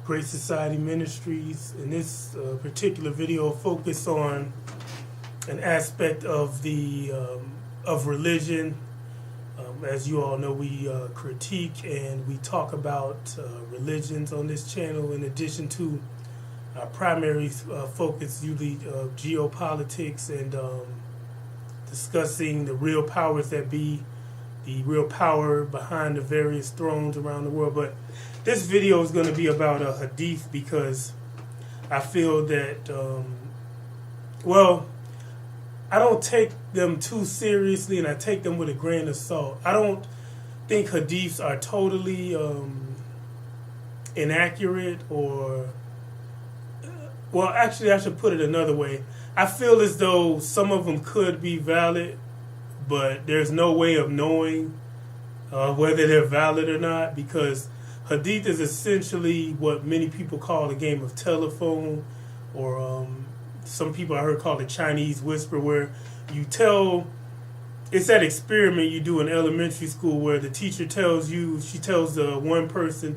Great Society Ministries. In this particular video, focus on an aspect of the of religion. As you all know, we critique and we talk about religions on this channel, in addition to our primary focus, usually geopolitics and discussing the real powers that be, the real power behind the various thrones around the world. But this video is going to be about a hadith, because I feel that, well, I don't take them too seriously, and I take them with a grain of salt. I don't think hadiths are totally inaccurate, or, well, actually I should put it another way. I feel as though some of them could be valid, but there's no way of knowing whether they're valid or not, because hadith is essentially what many people call a game of telephone, or some people I heard call it Chinese whisper, where you tell, it's that experiment you do in elementary school where the teacher tells you, she tells one person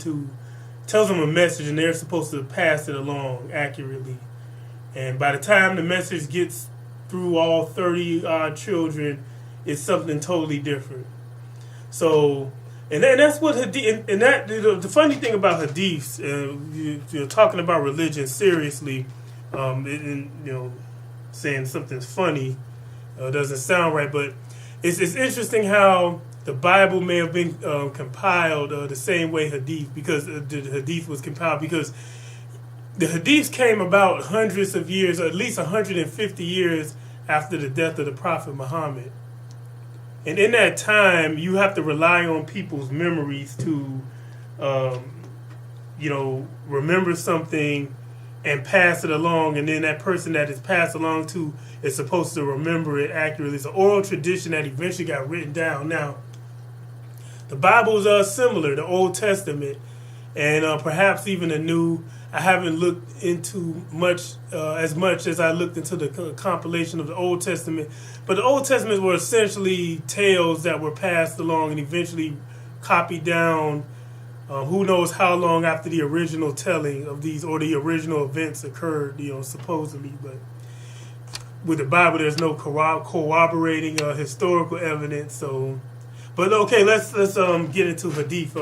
tells them a message, and they're supposed to pass it along accurately. And by the time the message gets through all 30 odd children, it's something totally different. So, and that's what hadith, and that, the funny thing about hadiths, you're talking about religion seriously, and saying something's funny doesn't sound right, but it's interesting how the Bible may have been compiled the same way hadith, because the hadith was compiled, because the hadiths came about hundreds of years, or at least 150 years after the death of the Prophet Muhammad. And in that time, you have to rely on people's memories to, remember something and pass it along, and then that person that is passed along to is supposed to remember it accurately. It's an oral tradition that eventually got written down. Now, the Bible's similar, the Old Testament, and perhaps even the New. I haven't looked into as much as I looked into the compilation of the Old Testament, but the Old Testament were essentially tales that were passed along and eventually copied down. Who knows how long after the original telling of these, or the original events occurred, supposedly. But with the Bible, there's no corroborating historical evidence. So, but okay, let's get into hadith.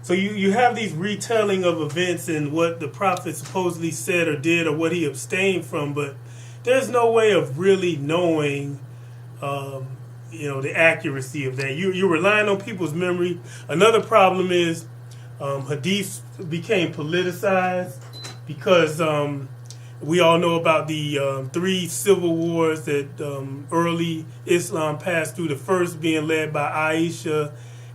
So you have these retelling of events and what the prophet supposedly said or did, or what he abstained from, but there's no way of really knowing, the accuracy of that. You're relying on people's memory. Another problem is hadiths became politicized, because we all know about the 3 civil wars that early Islam passed through, the first being led by Aisha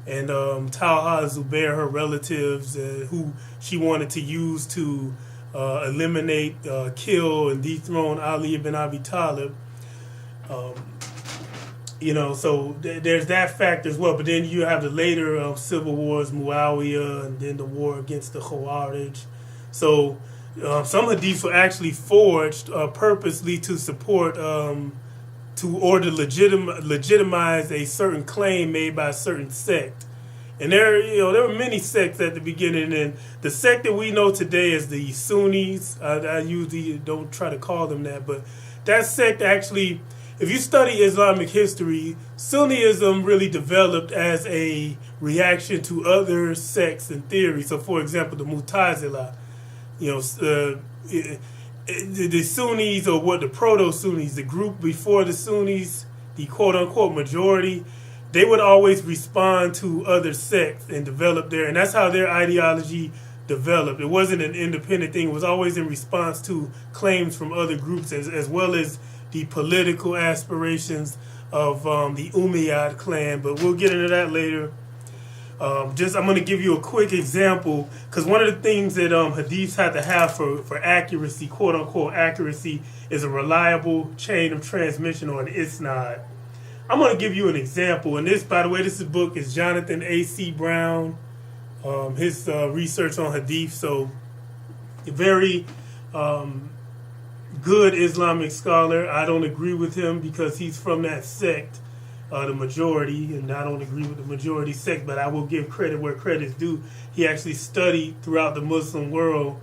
and Talha Zubair, her relatives, who she wanted to use to eliminate, kill, and dethrone Ali ibn Abi Talib. So there's that fact as well. But then you have the later civil wars, Muawiyah, and then the war against the Khawarij. So some hadiths were actually forged purposely to support, to legitimize a certain claim made by a certain sect. And there were many sects at the beginning, and the sect that we know today is the Sunnis. I usually don't try to call them that, but that sect actually, if you study Islamic history, Sunnism really developed as a reaction to other sects and theories. So, for example, the Mu'tazila, the Sunnis, or what the proto-Sunnis, the group before the Sunnis, the quote-unquote majority, they would always respond to other sects and develop and that's how their ideology developed. It wasn't an independent thing. It was always in response to claims from other groups, as well as the political aspirations of the Umayyad clan. But we'll get into that later. I'm going to give you a quick example, because one of the things that hadiths have to have for accuracy, quote-unquote accuracy, is a reliable chain of transmission, or an isnad. I'm going to give you an example. And this, by the way, this book is Jonathan A.C. Brown, his research on hadith. So, very good Islamic scholar. I don't agree with him because he's from that sect. the majority, and I don't agree with the majority sect, but I will give credit where credit's due. He actually studied throughout the Muslim world,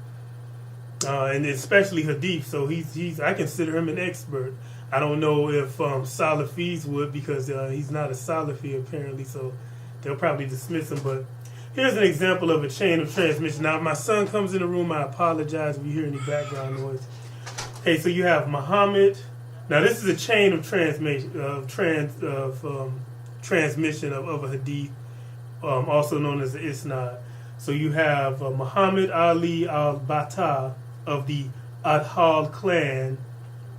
and especially Hadith. So he's I consider him an expert. I don't know if Salafis would, because he's not a Salafi apparently, so they'll probably dismiss him. But here's an example of a chain of transmission. Now, if my son comes in the room, I apologize if you hear any background noise. Hey, so you have Muhammad. Now, this is a chain of transmission of a hadith, also known as the isnad. So you have Muhammad Ali al-Bata of the Adhal clan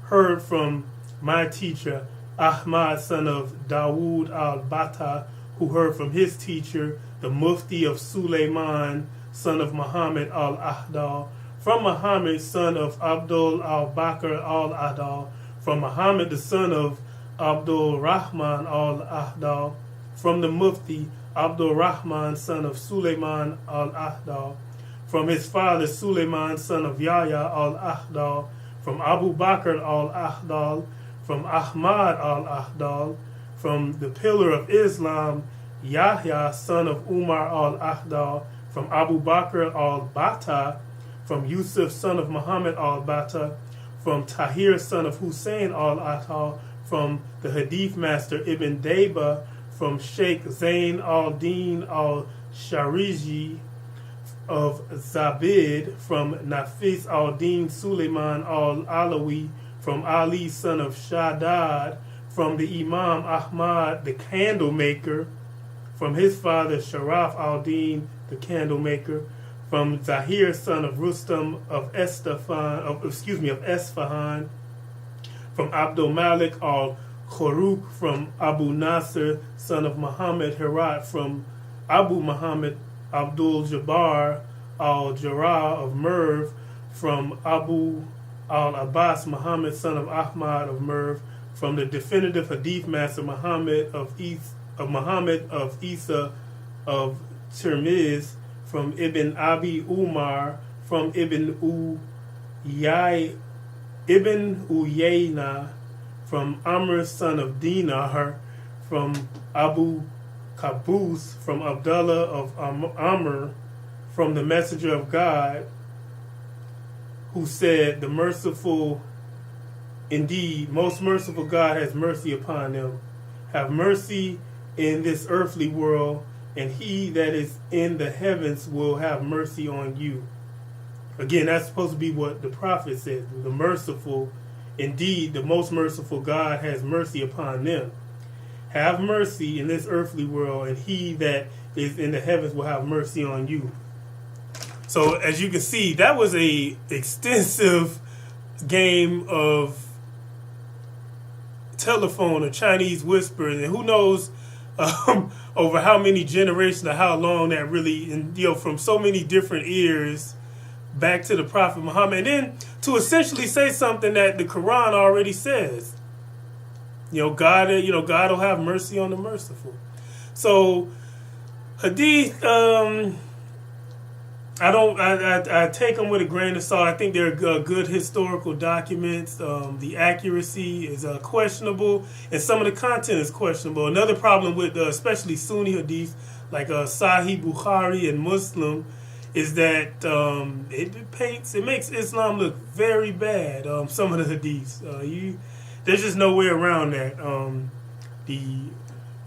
heard from my teacher Ahmad, son of Dawood al-Bata, who heard from his teacher, the Mufti of Suleiman, son of Muhammad al-Ahdal, from Muhammad, son of Abdul al-Bakr al-Ahdal, from Muhammad, the son of Abdul Rahman al-Ahdal, from the Mufti, Abdul Rahman, son of Suleiman al-Ahdal, from his father, Suleiman, son of Yahya al-Ahdal, from Abu Bakr al-Ahdal, from Ahmad al-Ahdal, from the pillar of Islam, Yahya, son of Umar al-Ahdal, from Abu Bakr al-Bata, from Yusuf, son of Muhammad al-Bata, from Tahir, son of Hussein al-Ahdal, from the Hadith master Ibn Dayba, from Sheikh Zain al-Din al-Shariji of Zabid, from Nafis al-Din Suleiman al-Alawi, from Ali, son of Shaddad, from the Imam Ahmad, the candle maker, from his father Sharaf al-Din, the candle maker, from Zahir, son of Rustam of Esfahan, from Abdul Malik al-Khuruk, from Abu Nasr, son of Muhammad Herat, from Abu Muhammad Abdul Jabbar al-Jarrah of Merv, from Abu al-Abbas Muhammad, son of Ahmad of Merv, from the definitive Hadith master Muhammad of Isa of Tirmiz, from Ibn Abi Umar, from Ibn Uyayna, from Amr, son of Dinar, from Abu Qabus, from Abdullah of Amr, from the messenger of God, who said, the merciful, indeed, most merciful God has mercy upon them. Have mercy in this earthly world, and he that is in the heavens will have mercy on you. Again, that's supposed to be what the prophet said. The merciful, indeed, the most merciful God has mercy upon them. Have mercy in this earthly world, and he that is in the heavens will have mercy on you. So, as you can see, that was a extensive game of telephone or Chinese whispers, and who knows over how many generations or how long that really, and from so many different ears back to the Prophet Muhammad, and then to essentially say something that the Quran already says. God will have mercy on the merciful. So Hadith, I take them with a grain of salt. I think they're good historical documents. The accuracy is questionable, and some of the content is questionable. Another problem with especially Sunni Hadith, like Sahih Bukhari and Muslim, is that it makes Islam look very bad. Some of the Hadiths, there's just no way around that. The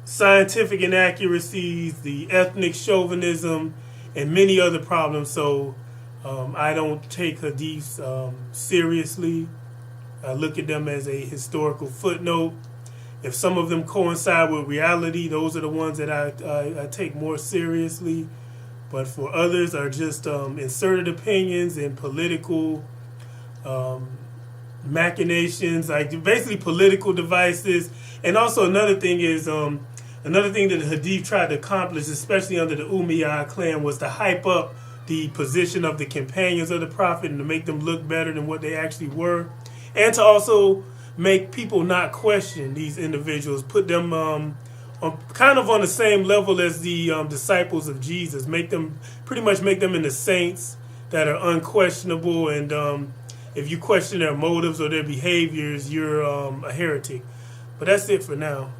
scientific inaccuracies, the ethnic chauvinism, and many other problems. So I don't take hadiths seriously. I look at them as a historical footnote. If some of them coincide with reality, those are the ones that I take more seriously. But for others are just inserted opinions and political machinations, like basically political devices. And also another thing is another thing that the Hadith tried to accomplish, especially under the Umayyad clan, was to hype up the position of the companions of the Prophet and to make them look better than what they actually were, and to also make people not question these individuals, put them kind of on the same level as the disciples of Jesus, pretty much make them into saints that are unquestionable, and if you question their motives or their behaviors, you're a heretic. But that's it for now.